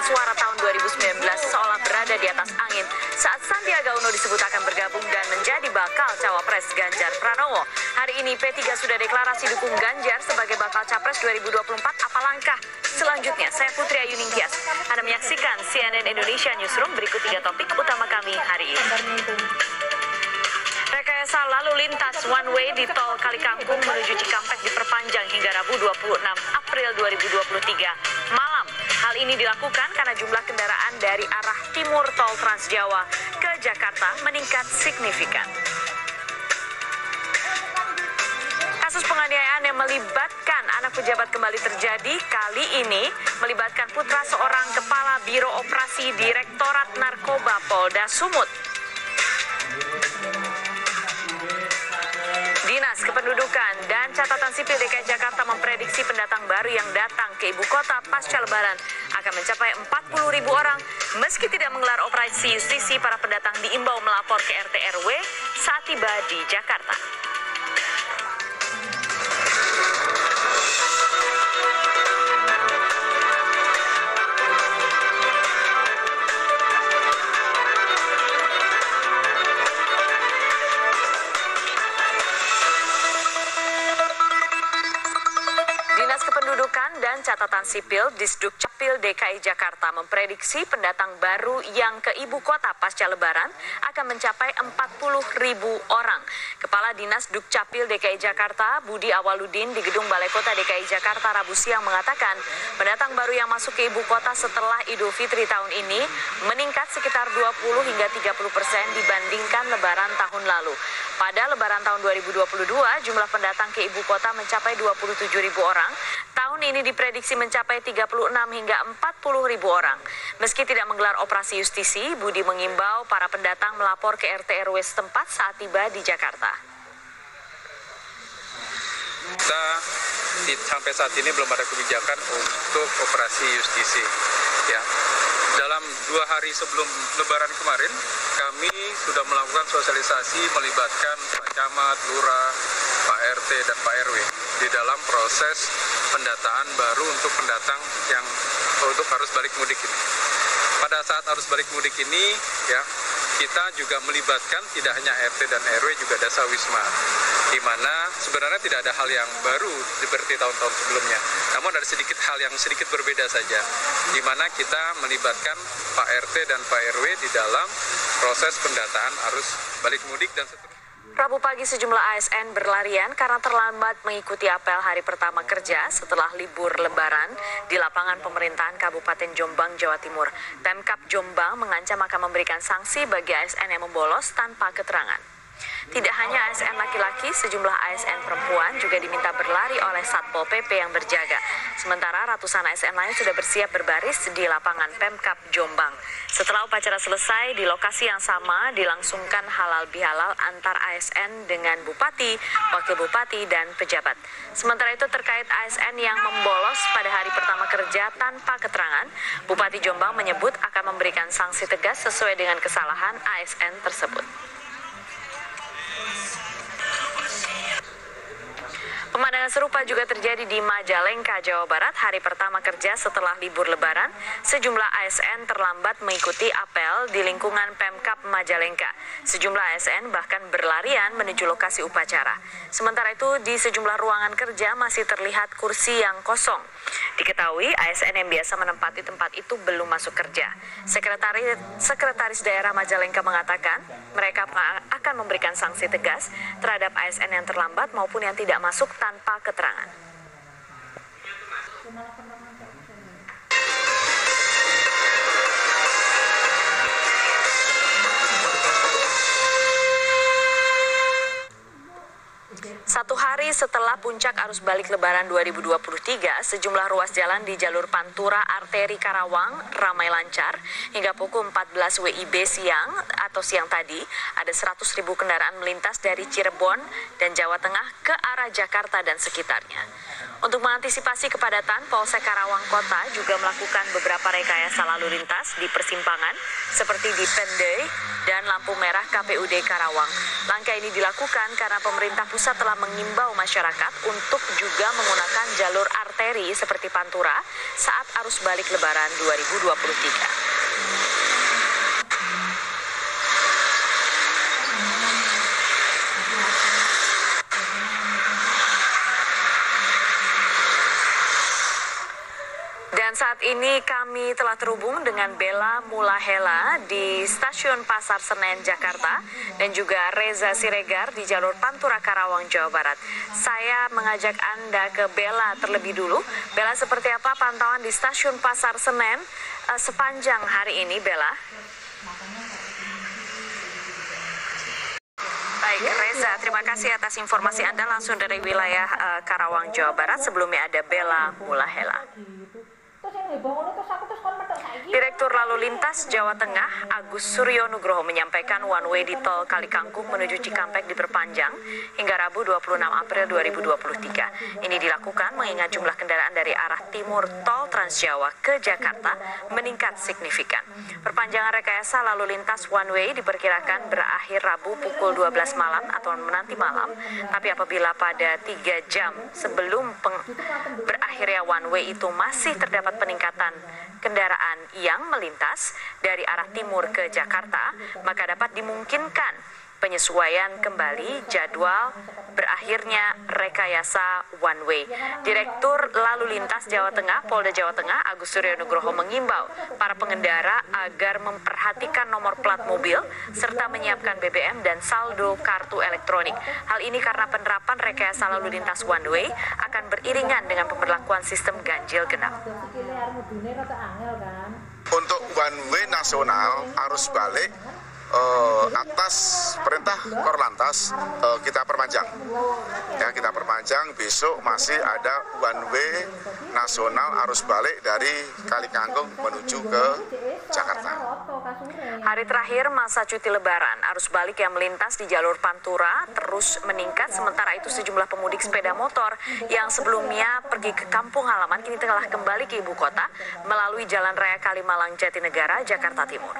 suara tahun 2019 seolah berada di atas angin saat Sandiaga Uno disebut akan bergabung dan menjadi bakal cawapres Ganjar Pranowo. Hari ini P3 sudah deklarasi dukung Ganjar sebagai bakal capres 2024. Apa langkah selanjutnya? Saya Putri Ayu Ningtyas. Anda menyaksikan CNN Indonesia Newsroom. Berikut 3 topik utama kami hari ini. Rekayasa lalu lintas one way di tol Kalikangkung menuju Cikampek diperpanjang hingga Rabu 26 April 2023 malam. Hal ini dilakukan karena jumlah kendaraan dari arah timur tol Trans Jawa ke Jakarta meningkat signifikan. Kasus penganiayaan yang melibatkan anak pejabat kembali terjadi, kali ini melibatkan putra seorang kepala Biro Operasi Direktorat Narkoba Polda Sumut. Dinas Kependudukan dan Catatan Sipil DKI Jakarta memprediksi pendatang baru yang datang ke ibu kota pasca Lebaran akan mencapai 40.000 orang. Meski tidak menggelar operasi justisi, para pendatang diimbau melapor ke RT RW saat tiba di Jakarta. Dan Catatan Sipil Disduk Capil DKI Jakarta memprediksi pendatang baru yang ke ibu kota pasca Lebaran akan mencapai 40.000 orang. Kepala Dinas Dukcapil DKI Jakarta Budi Awaludin di Gedung Balai Kota DKI Jakarta Rabu siang mengatakan pendatang baru yang masuk ke ibu kota setelah Idul Fitri tahun ini meningkat sekitar 20 hingga 30% dibandingkan Lebaran tahun lalu. Pada Lebaran tahun 2022, jumlah pendatang ke ibu kota mencapai 27.000 orang. Tahun ini diprediksi mencapai 36 hingga 40.000 orang. Meski tidak menggelar operasi justisi, Budi mengimbau para pendatang melapor ke RT RW setempat saat tiba di Jakarta. Kita sampai saat ini belum ada kebijakan untuk operasi justisi. Ya. Dalam 2 hari sebelum Lebaran kemarin, kami sudah melakukan sosialisasi melibatkan Pak Camat, Lurah, Pak RT, dan Pak RW di dalam proses pendataan baru untuk pendatang yang untuk arus balik mudik ini. Pada saat arus balik mudik ini, ya, kita juga melibatkan tidak hanya RT dan RW, juga Dasa Wisma, di mana sebenarnya tidak ada hal yang baru seperti tahun-tahun sebelumnya. Namun ada sedikit hal yang sedikit berbeda saja, di mana kita melibatkan Pak RT dan Pak RW di dalam proses pendataan arus balik mudik dan seterusnya. Rabu pagi sejumlah ASN berlarian karena terlambat mengikuti apel hari pertama kerja setelah libur Lebaran di lapangan pemerintahan Kabupaten Jombang, Jawa Timur. Pemkab Jombang mengancam akan memberikan sanksi bagi ASN yang membolos tanpa keterangan. Tidak hanya ASN laki-laki, sejumlah ASN perempuan juga diminta berlari oleh Satpol PP yang berjaga. Sementara ratusan ASN lain sudah bersiap berbaris di lapangan Pemkab Jombang. Setelah upacara selesai, di lokasi yang sama dilangsungkan halal bihalal antar ASN dengan Bupati, Wakil Bupati, dan pejabat. Sementara itu terkait ASN yang membolos pada hari pertama kerja tanpa keterangan, Bupati Jombang menyebut akan memberikan sanksi tegas sesuai dengan kesalahan ASN tersebut. Pemandangan serupa juga terjadi di Majalengka, Jawa Barat. Hari pertama kerja setelah libur Lebaran, sejumlah ASN terlambat mengikuti apel di lingkungan Pemkab Majalengka. Sejumlah ASN bahkan berlarian menuju lokasi upacara. Sementara itu, di sejumlah ruangan kerja masih terlihat kursi yang kosong. Diketahui ASN yang biasa menempati tempat itu belum masuk kerja. Sekretaris Daerah Majalengka mengatakan mereka akan memberikan sanksi tegas terhadap ASN yang terlambat maupun yang tidak masuk tanpa keterangan. Satu hari setelah puncak arus balik Lebaran 2023, sejumlah ruas jalan di jalur Pantura Arteri Karawang ramai lancar. Hingga pukul 14 WIB siang tadi, ada 100.000 kendaraan melintas dari Cirebon dan Jawa Tengah ke arah Jakarta dan sekitarnya. Untuk mengantisipasi kepadatan, Polsek Karawang Kota juga melakukan beberapa rekayasa lalu lintas di persimpangan seperti di Pendey dan lampu merah KPUD Karawang. Langkah ini dilakukan karena pemerintah pusat telah mengimbau masyarakat untuk juga menggunakan jalur arteri arteri seperti Pantura saat arus balik Lebaran 2023. Dan saat ini kami telah terhubung dengan Bella Mulahela di Stasiun Pasar Senen, Jakarta, dan juga Reza Siregar di jalur Pantura Karawang, Jawa Barat. Saya mengajak Anda ke Bella terlebih dulu. Bella, seperti apa pantauan di Stasiun Pasar Senen sepanjang hari ini, Bella? Baik, Reza, terima kasih atas informasi Anda langsung dari wilayah Karawang, Jawa Barat. Sebelumnya ada Bella Mulahela. Direktur Lalu Lintas Jawa Tengah Agus Suryo Nugroho menyampaikan one way di tol Kalikangkung menuju Cikampek diperpanjang hingga Rabu 26 April 2023. Ini dilakukan mengingat jumlah kendaraan dari arah timur tol Transjawa ke Jakarta meningkat signifikan. Perpanjangan rekayasa lalu lintas one way diperkirakan berakhir Rabu pukul 12 malam atau nanti malam, tapi apabila pada 3 jam sebelum berakhirnya one way itu masih terdapat peningkatan kendaraan yang melintas dari arah timur ke Jakarta, maka dapat dimungkinkan penyesuaian kembali jadwal berakhirnya rekayasa one way. Direktur Lalu Lintas Jawa Tengah, Polda Jawa Tengah, Agus Suryo Nugroho mengimbau para pengendara agar memperhatikan nomor plat mobil serta menyiapkan BBM dan saldo kartu elektronik. Hal ini karena penerapan rekayasa lalu lintas one way akan beriringan dengan pemberlakuan sistem ganjil genap. Untuk one way nasional arus balik atas perintah Korlantas kita perpanjang. Ya, kita perpanjang, besok masih ada one way nasional arus balik dari Kalikangkung menuju ke Jakarta. Hari terakhir masa cuti Lebaran, arus balik yang melintas di jalur Pantura terus meningkat, sementara itu sejumlah pemudik sepeda motor yang sebelumnya pergi ke kampung halaman kini telah kembali ke ibu kota melalui Jalan Raya Kalimalang Jatinegara, Jakarta Timur.